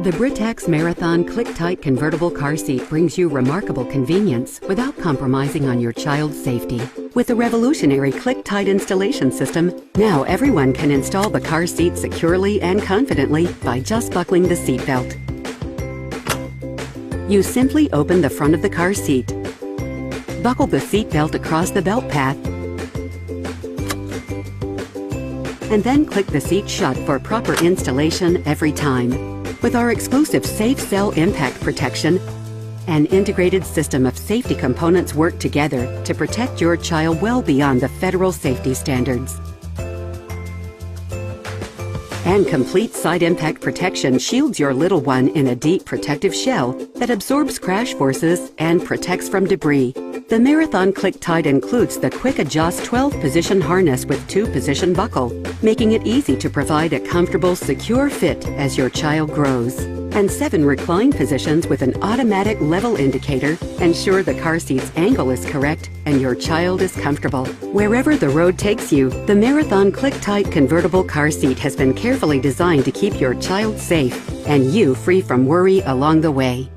The Britax Marathon ClickTight Convertible car seat brings you remarkable convenience without compromising on your child's safety. With the revolutionary ClickTight installation system, now everyone can install the car seat securely and confidently by just buckling the seatbelt. You simply open the front of the car seat, buckle the seatbelt across the belt path, and then click the seat shut for proper installation every time. With our exclusive Safe Cell Impact Protection, an integrated system of safety components work together to protect your child well beyond the federal safety standards. And complete side impact protection shields your little one in a deep protective shell that absorbs crash forces and protects from debris. The Marathon ClickTight includes the Quick Adjust 12-position harness with 2-position buckle, making it easy to provide a comfortable, secure fit as your child grows. And 7 recline positions with an automatic level indicator ensure the car seat's angle is correct and your child is comfortable. Wherever the road takes you, the Marathon ClickTight Convertible car seat has been carefully designed to keep your child safe and you free from worry along the way.